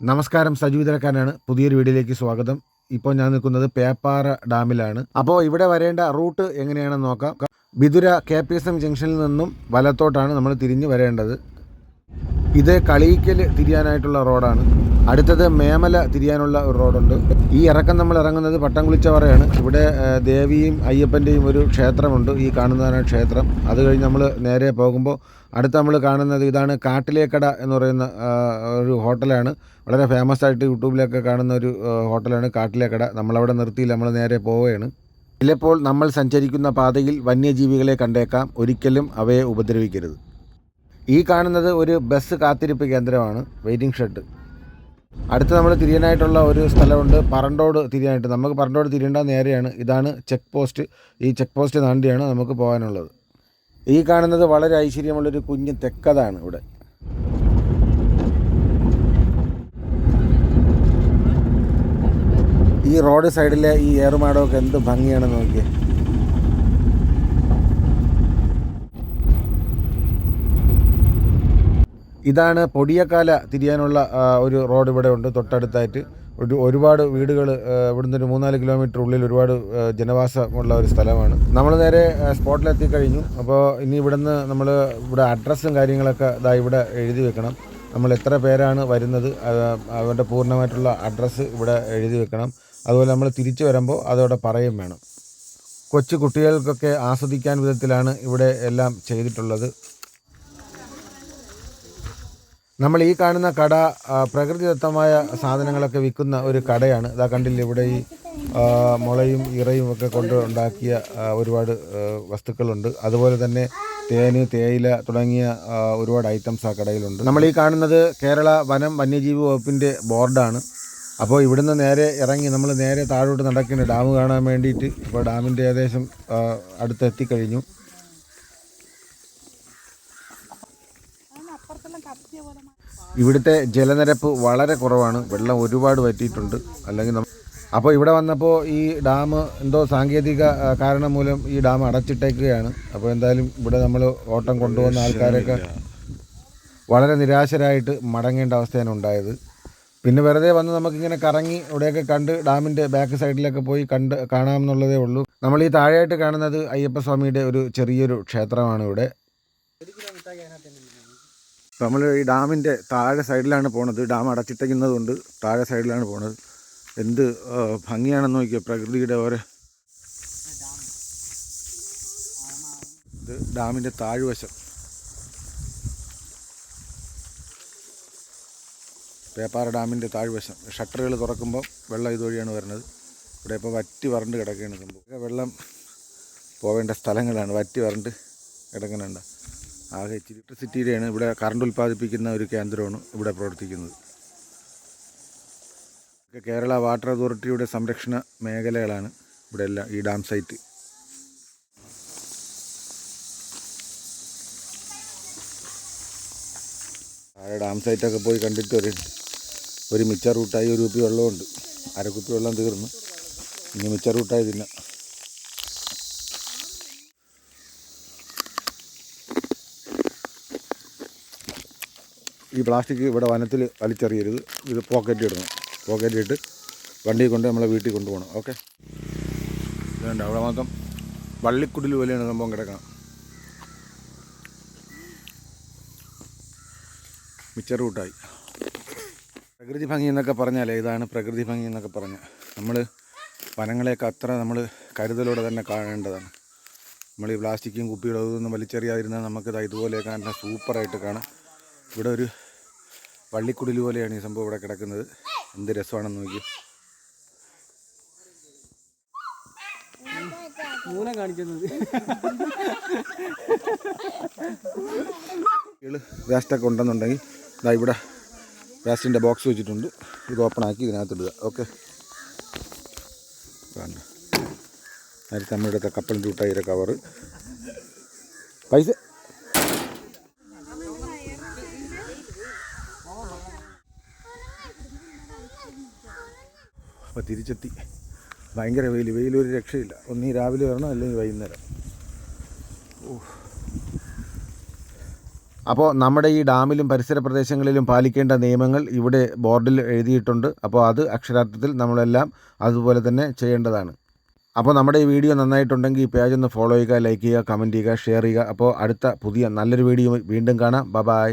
നമസ്കാരം, സജീവ് തിരക്കാനാണ്. പുതിയൊരു വീഡിയോയിലേക്ക് സ്വാഗതം. ഇപ്പോൾ ഞാൻ നിൽക്കുന്നത് പേപ്പാറ ഡാമിലാണ്. അപ്പോൾ ഇവിടെ വരേണ്ട റൂട്ട് എങ്ങനെയാണെന്ന് നോക്കാം. ബിതുര KPSM ജംഗ്ഷനിൽ നിന്നും വലത്തോട്ടാണ് നമ്മൾ തിരിഞ്ഞ് വരേണ്ടത്. ഇത് കളീക്കൽ തിരിയാനായിട്ടുള്ള റോഡാണ്. അടുത്തത് മേമല തിരിയാനുള്ള ഒരു റോഡുണ്ട്. ഈ ഇറക്കം നമ്മൾ ഇറങ്ങുന്നത് പട്ടംകുളിച്ചവറയാണ്. ഇവിടെ ദേവിയും അയ്യപ്പൻ്റെയും ഒരു ക്ഷേത്രമുണ്ട്. ഈ കാണുന്നതാണ് ക്ഷേത്രം. അത് കഴിഞ്ഞ് നമ്മൾ നേരെ പോകുമ്പോൾ അടുത്ത് നമ്മൾ കാണുന്നത് ഇതാണ് കാട്ടിലേക്കട എന്ന് പറയുന്ന ഒരു ഹോട്ടലാണ്. വളരെ ഫേമസ് ആയിട്ട് യൂട്യൂബിലൊക്കെ കാണുന്ന ഒരു ഹോട്ടലാണ് കാട്ടിലേക്കട. നമ്മളവിടെ നിർത്തിയില്ല, നമ്മൾ നേരെ പോവുകയാണ്. ചിലപ്പോൾ നമ്മൾ സഞ്ചരിക്കുന്ന പാതയിൽ വന്യജീവികളെ കണ്ടേക്കാം. ഒരിക്കലും അവയെ ഉപദ്രവിക്കരുത്. ഈ കാണുന്നത് ഒരു ബസ് കാത്തിരിപ്പ് കേന്ദ്രമാണ്, വെയിറ്റിംഗ് ഷെഡ്. അടുത്ത് നമ്മൾ തിരിയാനായിട്ടുള്ള ഒരു സ്ഥലമുണ്ട്, പറണ്ടോട് തിരിയാനായിട്ട്. നമുക്ക് പറണ്ടോട് തിരിയേണ്ട നേരെയാണ്. ഇതാണ് ചെക്ക് പോസ്റ്റ്. ഈ ചെക്ക് പോസ്റ്റ് താണ്ടിയാണ് നമുക്ക് പോകാനുള്ളത്. ഈ കാണുന്നത് വളരെ ഐശ്വര്യമുള്ളൊരു കുഞ്ഞ് തെക്കതാണ്. ഇവിടെ ഈ റോഡ് സൈഡിലെ ഈ ഏറുമാടമൊക്കെ എന്ത് ഭംഗിയാണെന്ന് നോക്കിയേ. ഇതാണ് പൊടിയക്കാല തിരിയാനുള്ള ഒരു റോഡ് ഇവിടെ ഉണ്ട്. തൊട്ടടുത്തായിട്ട് ഒരുപാട് വീടുകൾ, ഇവിടുന്ന് ഒരു 3-4 കിലോമീറ്റർ ഉള്ളിൽ ഒരുപാട് ജനവാസമുള്ള ഒരു സ്ഥലമാണ്. നമ്മൾ നേരെ സ്പോട്ടിലെത്തിക്കഴിഞ്ഞു. അപ്പോൾ ഇനി ഇവിടുന്ന് നമ്മൾ ഇവിടെ അഡ്രസ്സും കാര്യങ്ങളൊക്കെ ഇവിടെ എഴുതി വെക്കണം. നമ്മൾ എത്ര പേരാണ് വരുന്നത്, അവരുടെ പൂർണ്ണമായിട്ടുള്ള അഡ്രസ്സ് ഇവിടെ എഴുതി വെക്കണം. അതുപോലെ നമ്മൾ തിരിച്ചു വരുമ്പോൾ അതോടെ പറയും വേണം. കൊച്ചു കുട്ടികൾക്കൊക്കെ ആസ്വദിക്കാൻ വിധത്തിലാണ് ഇവിടെ എല്ലാം ചെയ്തിട്ടുള്ളത്. നമ്മൾ ഈ കാണുന്ന കട പ്രകൃതിദത്തമായ സാധനങ്ങളൊക്കെ വിൽക്കുന്ന ഒരു കടയാണ്. ഇതാ കണ്ടില്ല, ഇവിടെ ഈ മുളയും ഇറയും ഒക്കെ കൊണ്ട് ഉണ്ടാക്കിയ ഒരുപാട് വസ്തുക്കളുണ്ട്. അതുപോലെ തന്നെ തേന്, തേയില തുടങ്ങിയ ഒരുപാട് ഐറ്റംസ് ആ കടയിലുണ്ട്. നമ്മൾ ഈ കാണുന്നത് കേരള വനം വന്യജീവി വകുപ്പിൻ്റെ ബോർഡാണ്. അപ്പോൾ ഇവിടുന്ന് നേരെ ഇറങ്ങി നമ്മൾ നേരെ താഴോട്ട് നടക്കുന്നു ഡാം കാണാൻ വേണ്ടിയിട്ട്. ഇപ്പോൾ ഡാമിൻ്റെ ഏകദേശം അടുത്തെത്തിക്കഴിഞ്ഞു. ഇവിടുത്തെ ജലനിരപ്പ് വളരെ കുറവാണ്, വെള്ളം ഒരുപാട് വറ്റിയിട്ടുണ്ട്. അല്ലെങ്കിൽ അപ്പോൾ ഇവിടെ വന്നപ്പോൾ ഈ ഡാം എന്തോ സാങ്കേതിക കാരണം മൂലം ഈ ഡാം അടച്ചിട്ടേക്കുകയാണ്. അപ്പോൾ എന്തായാലും ഇവിടെ നമ്മൾ ഓട്ടം കൊണ്ടുവന്ന ആൾക്കാരൊക്കെ വളരെ നിരാശരായിട്ട് മടങ്ങേണ്ട അവസ്ഥയാണ് ഉണ്ടായത്. പിന്നെ വെറുതെ വന്ന് നമുക്കിങ്ങനെ കറങ്ങി ഇവിടെയൊക്കെ കണ്ട് ഡാമിൻ്റെ ബാക്ക് സൈഡിലൊക്കെ പോയി കാണാമെന്നുള്ളതേ ഉള്ളൂ. നമ്മൾ ഈ താഴെയായിട്ട് കാണുന്നത് അയ്യപ്പസ്വാമിയുടെ ഒരു ചെറിയൊരു ക്ഷേത്രമാണ് ഇവിടെ. നമ്മൾ ഈ ഡാമിൻ്റെ താഴെ സൈഡിലാണ് പോണത്. ഡാം അടച്ചിട്ടേക്കുന്നതുകൊണ്ട് താഴെ സൈഡിലാണ് പോണത്. എന്ത് ഭംഗിയാണെന്ന് നോക്കിയോ പ്രകൃതിയുടെ ഓരോ. ഇത് ഡാമിൻ്റെ താഴ്വശം, പേപ്പാറ ഡാമിൻ്റെ താഴ്വശം. ഷട്ടറുകൾ തുറക്കുമ്പോൾ വെള്ളം ഇതുവഴിയാണ് വരുന്നത്. ഇവിടെ ഇപ്പോൾ വറ്റി വരണ്ട് കിടക്കുകയാണ്. സംഭവം വെള്ളം പോവേണ്ട സ്ഥലങ്ങളാണ്, വറ്റി വരണ്ട് കിടക്കുന്നുണ്ട്. ആകെ ഇലക്ട്രിസിറ്റിയുടെയാണ്. ഇവിടെ കറണ്ട് ഉൽപ്പാദിപ്പിക്കുന്ന ഒരു കേന്ദ്രമാണ് ഇവിടെ പ്രവർത്തിക്കുന്നത്. കേരള വാട്ടർ അതോറിറ്റിയുടെ സംരക്ഷണ മേഖലകളാണ് ഇവിടെ എല്ലാം, ഈ ഡാം സൈറ്റ്. ആ ഡാം സൈറ്റൊക്കെ പോയി കണ്ടിട്ട് ഒരു മിച്ചർ റൂട്ടായി 1 കുപ്പി വെള്ളമുണ്ട്. 1/2 കുപ്പി വെള്ളം തീർന്നു. ഇനി മിച്ചർ റൂട്ടായി തിന്നാം. ഈ പ്ലാസ്റ്റിക് ഇവിടെ വനത്തിൽ വലിച്ചെറിയരുത്. ഇത് പോക്കറ്റ് ഇടണം. പോക്കറ്റ് ഇട്ട് വണ്ടിയിൽ കൊണ്ട് നമ്മളെ വീട്ടിൽ കൊണ്ടുപോകണം. ഓക്കെ, ഇതുണ്ട് അവിടെ മൊത്തം വള്ളിക്കുടിൽ പോലെയാണ് സംഭവം കിടക്കണം. മിച്ചർ റൂട്ടായി. പ്രകൃതി ഭംഗി എന്നൊക്കെ പറഞ്ഞാലേ ഇതാണ് പ്രകൃതി ഭംഗി എന്നൊക്കെ പറഞ്ഞാൽ. നമ്മൾ വനങ്ങളെയൊക്കെ അത്ര നമ്മൾ കരുതലോടെ തന്നെ കാണേണ്ടതാണ്. നമ്മൾ ഈ പ്ലാസ്റ്റിക്കും കുപ്പിയുടെ അതൊന്നും വലിച്ചെറിയാതിരുന്നാൽ നമുക്കിത് ഇതുപോലെയൊക്കെ നല്ല സൂപ്പറായിട്ട് കാണാം. ഇവിടെ ഒരു വള്ളിക്കുടിൽ പോലെയാണ് ഈ സംഭവം ഇവിടെ കിടക്കുന്നത്. എന്ത് രസമാണെന്ന് നോക്കി. വേസ്റ്റൊക്കെ ഉണ്ടെന്നുണ്ടെങ്കിൽ ഇതാ ഇവിടെ വേസ്റ്റിൻ്റെ ബോക്സ് വെച്ചിട്ടുണ്ട്. ഇത് ഓപ്പണാക്കി ഇതിനകത്തിടുക. ഓക്കെ, വേണ്ട നേരത്തെ നമ്മളിവിടുത്തെ കപ്പലിൻ്റെ കൂട്ടായിര കവറ് പൈസ. അപ്പോൾ തിരിച്ചെത്തി. ഭയങ്കര വെയിലൊരു രക്ഷയില്ല. ഒന്നീ രാവിലെ വരണം, അല്ലെങ്കിൽ വൈകുന്നേരം. അപ്പോൾ നമ്മുടെ ഈ ഡാമിലും പരിസര പ്രദേശങ്ങളിലും പാലിക്കേണ്ട നിയമങ്ങൾ ഇവിടെ ബോർഡിൽ എഴുതിയിട്ടുണ്ട്. അപ്പോൾ അത് അക്ഷരാർത്ഥത്തിൽ നമ്മളെല്ലാം അതുപോലെ തന്നെ ചെയ്യേണ്ടതാണ്. അപ്പോൾ നമ്മുടെ ഈ വീഡിയോ നന്നായിട്ടുണ്ടെങ്കിൽ ഈ പേജ് ഒന്ന് ഫോളോ ചെയ്യുക, ലൈക്ക് ചെയ്യുക, കമൻറ്റ് ചെയ്യുക, ഷെയർ ചെയ്യുക. അപ്പോൾ അടുത്ത പുതിയ നല്ലൊരു വീഡിയോ വീണ്ടും കാണാം. ബൈ.